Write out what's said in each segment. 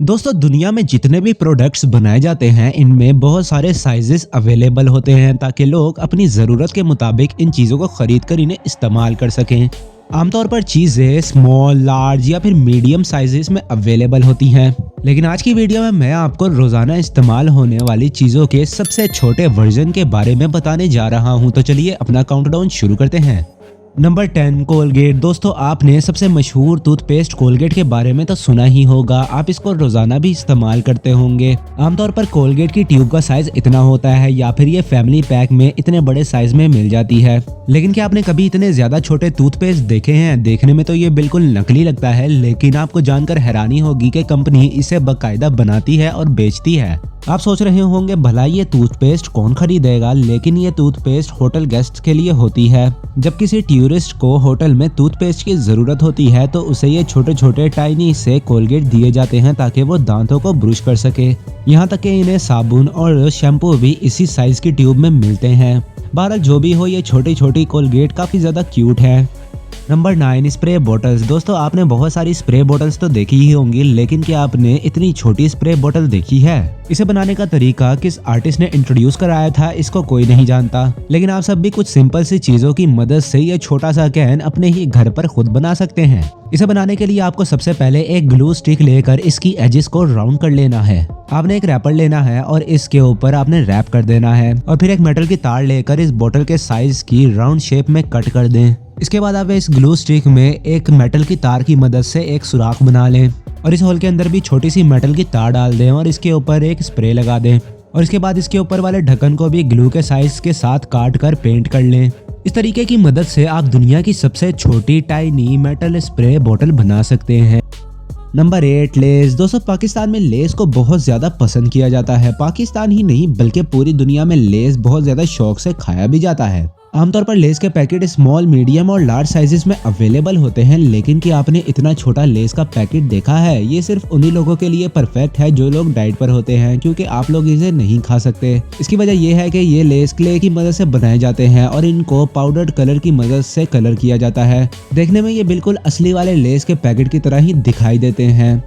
दोस्तों दुनिया में जितने भी प्रोडक्ट्स बनाए जाते हैं इनमें बहुत सारे साइजेस अवेलेबल होते हैं ताकि लोग अपनी ज़रूरत के मुताबिक इन चीज़ों को खरीद कर इन्हें इस्तेमाल कर सकें। आमतौर पर चीज़ें स्मॉल, लार्ज या फिर मीडियम साइजेस में अवेलेबल होती हैं, लेकिन आज की वीडियो में मैं आपको रोज़ाना इस्तेमाल होने वाली चीज़ों के सबसे छोटे वर्जन के बारे में बताने जा रहा हूँ। तो चलिए अपना काउंटडाउन शुरू करते हैं। Number 10 Colgate. दोस्तों आपने सबसे मशहूर टूथपेस्ट कोलगेट के बारे में तो सुना ही होगा, आप इसको रोजाना भी इस्तेमाल करते होंगे। आमतौर पर कोलगेट की ट्यूब का साइज इतना होता है या फिर ये फैमिली पैक में इतने बड़े साइज में मिल जाती है। लेकिन क्या आपने कभी इतने ज्यादा छोटे टूथपेस्ट देखे हैं? देखने में तो ये बिल्कुल नकली लगता है, लेकिन आपको जानकर हैरानी होगी कि कंपनी इसे बाकायदा बनाती है और बेचती है। आप सोच रहे होंगे भला ये टूथपेस्ट कौन खरीदेगा, लेकिन ये टूथपेस्ट होटल गेस्ट के लिए होती है। जब किसी टूरिस्ट को होटल में टूथपेस्ट की जरूरत होती है तो उसे ये छोटे छोटे टाइनी से कोलगेट दिए जाते हैं ताकि वो दांतों को ब्रश कर सके। यहाँ तक कि इन्हें साबुन और शैम्पू भी इसी साइज की ट्यूब में मिलते हैं। बहरहाल जो भी हो, ये छोटी छोटी कोलगेट काफी ज्यादा क्यूट है। Number 9 spray bottles. दोस्तों आपने बहुत सारी स्प्रे बोटल्स तो देखी ही होंगी, लेकिन क्या आपने इतनी छोटी स्प्रे बोतल देखी है? इसे बनाने का तरीका किस आर्टिस्ट ने इंट्रोड्यूस कराया था इसको कोई नहीं जानता, लेकिन आप सब भी कुछ सिंपल सी चीजों की मदद से ये छोटा सा कैन अपने ही घर पर खुद बना सकते हैं। इसे बनाने के लिए आपको सबसे पहले एक ग्लू स्टिक लेकर इसकी एजेस को राउंड कर लेना है। आपने एक रैपर लेना है और इसके ऊपर आपने रैप कर देना है और फिर एक मेटल की तार लेकर इस बोतल के साइज की राउंड शेप में कट कर दें। इसके बाद आप इस ग्लू स्टिक में एक मेटल की तार की मदद से एक सुराख बना लें और इस होल के अंदर भी छोटी सी मेटल की तार डाल दें और इसके ऊपर एक स्प्रे लगा दें और इसके बाद इसके ऊपर वाले ढक्कन को भी ग्लू के साइज के साथ काट कर पेंट कर लें। इस तरीके की मदद से आप दुनिया की सबसे छोटी टाइनी मेटल स्प्रे बोतल बना सकते हैं। Number 8 less. दोस्तों पाकिस्तान में लेस को बहुत ज्यादा पसंद किया जाता है। पाकिस्तान ही नहीं बल्कि पूरी दुनिया में लेस बहुत ज्यादा शौक से खाया भी जाता है। आमतौर पर लेस के पैकेट स्मॉल, मीडियम और लार्ज साइजेस में अवेलेबल होते हैं, लेकिन क्या आपने इतना छोटा लेस का पैकेट देखा है? ये सिर्फ उन्हीं लोगों के लिए परफेक्ट है जो लोग डाइट पर होते हैं, क्योंकि आप लोग इसे नहीं खा सकते। इसकी वजह यह है कि ये लेस क्ले की मदद से बनाए जाते हैं और इनको पाउडर्ड कलर की मदद से कलर किया जाता है। देखने में ये बिल्कुल असली वाले लेस के पैकेट की तरह ही दिखाई देते हैं।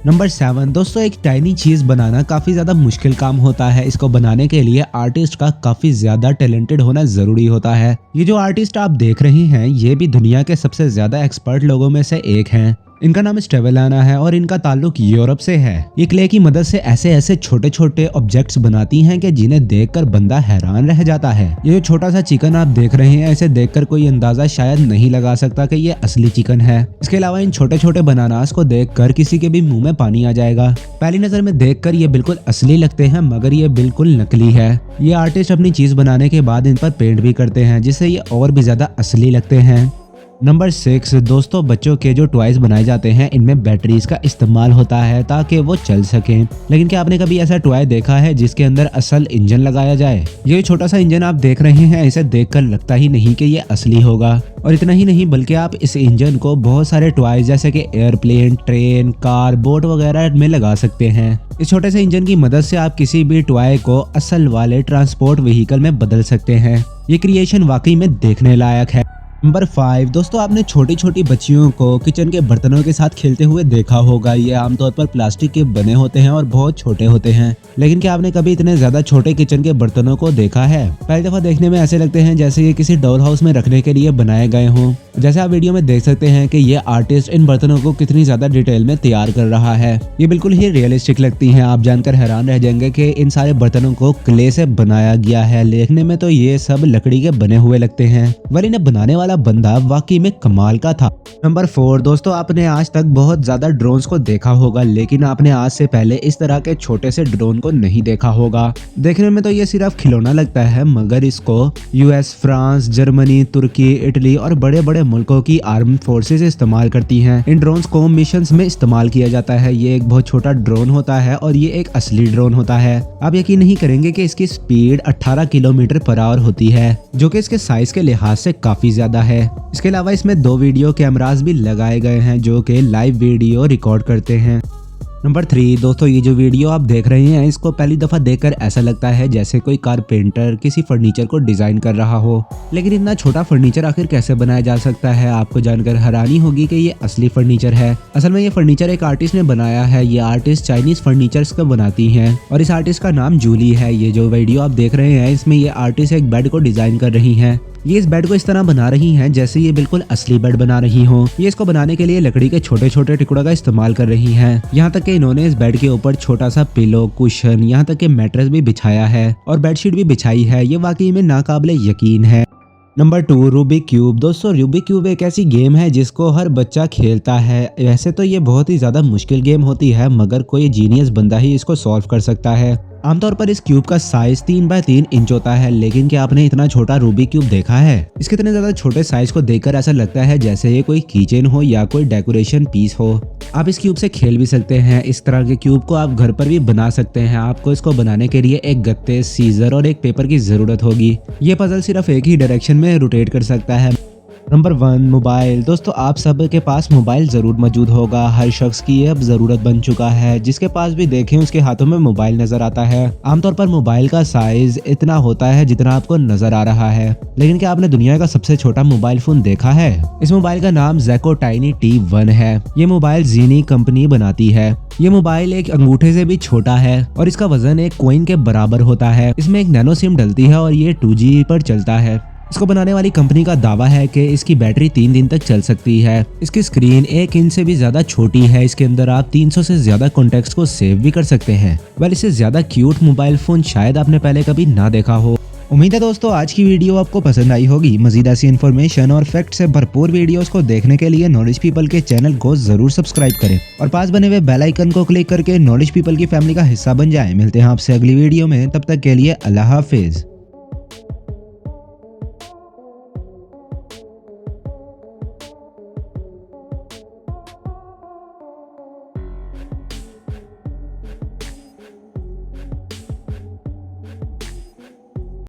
नंबर 7। दोस्तों एक टाइनी चीज बनाना काफी ज्यादा मुश्किल काम होता है। इसको बनाने के लिए आर्टिस्ट का काफी ज्यादा टैलेंटेड होना जरूरी होता है। ये जो आर्टिस्ट आप देख रहे हैं ये भी दुनिया के सबसे ज्यादा एक्सपर्ट लोगों में से एक हैं। इनका नाम स्टेवेलाना है और इनका ताल्लुक यूरोप से है। ये क्ले की मदद से ऐसे ऐसे छोटे छोटे ऑब्जेक्ट्स बनाती हैं कि जिन्हें देखकर बंदा हैरान रह जाता है। ये जो छोटा सा चिकन आप देख रहे हैं इसे देखकर कोई अंदाजा शायद नहीं लगा सकता कि ये असली चिकन है। इसके अलावा इन छोटे छोटे बनानास को देखकर किसी के भी मुंह में पानी आ जाएगा। पहली नजर में देखकर ये बिल्कुल असली लगते हैं, मगर ये बिल्कुल नकली है। ये आर्टिस्ट अपनी चीज बनाने के बाद इन पर पेंट भी करते हैं जिससे ये और भी ज्यादा असली लगते हैं। नंबर 6। दोस्तों बच्चों के जो टॉयज बनाए जाते हैं इनमें बैटरीज का इस्तेमाल होता है ताकि वो चल सकें, लेकिन क्या आपने कभी ऐसा टॉय देखा है जिसके अंदर असल इंजन लगाया जाए? ये छोटा सा इंजन आप देख रहे हैं इसे देखकर लगता ही नहीं कि ये असली होगा। और इतना ही नहीं बल्कि आप इस इंजन को बहुत सारे टॉयज जैसे कि एयरप्लेन, ट्रेन, कार, बोट वगैरह में लगा सकते हैं। इस छोटे से इंजन की मदद से आप किसी भी टॉय को असल वाले ट्रांसपोर्ट व्हीकल में बदल सकते हैं। ये क्रिएशन वाकई में देखने लायक है। नंबर 5। दोस्तों आपने छोटी छोटी बच्चियों को किचन के बर्तनों के साथ खेलते हुए देखा होगा। ये आमतौर पर प्लास्टिक के बने होते हैं और बहुत छोटे होते हैं, लेकिन क्या आपने कभी इतने ज्यादा छोटे किचन के बर्तनों को देखा है? पहली दफा देखने में ऐसे लगते हैं जैसे ये किसी डॉल हाउस में रखने के लिए बनाए गए हों। जैसे आप वीडियो में देख सकते हैं कि ये आर्टिस्ट इन बर्तनों को कितनी ज्यादा डिटेल में तैयार कर रहा है। ये बिल्कुल ही रियलिस्टिक लगती हैं। आप जानकर हैरान रह जाएंगे कि इन सारे बर्तनों को क्ले से बनाया गया है। देखने में तो ये सब लकड़ी के बने हुए लगते हैं, पर इन्हें बनाने वाला बंदा वाकई में कमाल का था। नंबर 4। दोस्तों आपने आज तक बहुत ज्यादा ड्रोन्स को देखा होगा, लेकिन आपने आज से पहले इस तरह के छोटे से ड्रोन को नहीं देखा होगा। देखने में तो ये सिर्फ खिलौना लगता है, मगर इसको यूएस, फ्रांस, जर्मनी, तुर्की, इटली और बड़े बड़े मुल्कों की आर्म्ड फोर्सेस इस्तेमाल करती हैं। इन ड्रोन्स को मिशंस में इस्तेमाल किया जाता है। ये एक बहुत छोटा ड्रोन होता है और ये एक असली ड्रोन होता है। आप यकीन नहीं करेंगे कि इसकी स्पीड 18 किलोमीटर पर आवर होती है, जो कि इसके साइज के लिहाज से काफी ज्यादा है। इसके अलावा इसमें 2 वीडियो कैमरास भी लगाए गए हैं जो कि लाइव वीडियो रिकॉर्ड करते हैं। नंबर 3 दोस्तों, ये जो वीडियो आप देख रहे हैं इसको पहली दफा देखकर ऐसा लगता है जैसे कोई कारपेंटर किसी फर्नीचर को डिजाइन कर रहा हो। लेकिन इतना छोटा फर्नीचर आखिर कैसे बनाया जा सकता है, आपको जानकर हैरानी होगी कि ये असली फर्नीचर है। असल में ये फर्नीचर एक आर्टिस्ट ने बनाया है। ये आर्टिस्ट चाइनीज फर्नीचर्स को बनाती है और इस आर्टिस्ट का नाम जूली है। ये जो वीडियो आप देख रहे हैं इसमें ये आर्टिस्ट एक बेड को डिजाइन कर रही है। ये इस बेड को इस तरह बना रही हैं जैसे ये बिल्कुल असली बेड बना रही हो। ये इसको बनाने के लिए लकड़ी के छोटे छोटे टुकड़ों का इस्तेमाल कर रही हैं। यहाँ तक कि इन्होंने इस बेड के ऊपर छोटा सा पिलो, कुशन, यहाँ तक कि मैट्रेस भी बिछाया है और बेडशीट भी बिछाई है। ये वाकई में नाकाबिले यकीन है। Number 2 Rubik cube. दोस्तों रूबिक क्यूब एक ऐसी गेम है जिसको हर बच्चा खेलता है। वैसे तो ये बहुत ही ज्यादा मुश्किल गेम होती है मगर कोई जीनियस बंदा ही इसको सॉल्व कर सकता है। आमतौर पर इस क्यूब का साइज 3 बाय 3 इंच होता है, लेकिन क्या आपने इतना छोटा रूबिक क्यूब देखा है? इसके इतने ज्यादा छोटे साइज को देखकर ऐसा लगता है जैसे ये कोई कीचेन हो या कोई डेकोरेशन पीस हो। आप इस क्यूब से खेल भी सकते हैं। इस तरह के क्यूब को आप घर पर भी बना सकते हैं। आपको इसको बनाने के लिए एक गत्ते, सीजर और एक पेपर की जरूरत होगी। ये पजल सिर्फ एक ही डायरेक्शन में रोटेट कर सकता है। Number 1 mobile. दोस्तों आप सब के पास मोबाइल जरूर मौजूद होगा। हर शख्स की ये अब जरूरत बन चुका है। जिसके पास भी देखें उसके हाथों में मोबाइल नजर आता है। आमतौर पर मोबाइल का साइज इतना होता है जितना आपको नजर आ रहा है। लेकिन क्या आपने दुनिया का सबसे छोटा मोबाइल फोन देखा है? इस मोबाइल का नाम ज़ेको टाइनी T1 है। ये मोबाइल जीनी कंपनी बनाती है। ये मोबाइल एक अंगूठे से भी छोटा है और इसका वजन एक कॉइन के बराबर होता है। इसमें एक नैनो सिम डलती है और ये 2G पर चलता है। इसको बनाने वाली कंपनी का दावा है कि इसकी बैटरी 3 दिन तक चल सकती है। इसकी स्क्रीन 1 इंच से भी ज्यादा छोटी है। इसके अंदर आप 300 से ज्यादा कॉन्टेक्ट्स को सेव भी कर सकते हैं। वेल, इससे ज्यादा क्यूट मोबाइल फोन शायद आपने पहले कभी ना देखा हो। उम्मीद है दोस्तों आज की वीडियो आपको पसंद आई होगी। मजीद ऐसी इन्फॉर्मेशन और फैक्ट से भरपूर वीडियोस को देखने के लिए नॉलेज पीपल के चैनल को जरूर सब्सक्राइब करें और पास बने हुए बेल आइकन को क्लिक करके नॉलेज पीपल की फैमिली का हिस्सा बन जाएं। मिलते हैं आपसे अगली वीडियो में, तब तक के लिए अल्लाह हाफिज।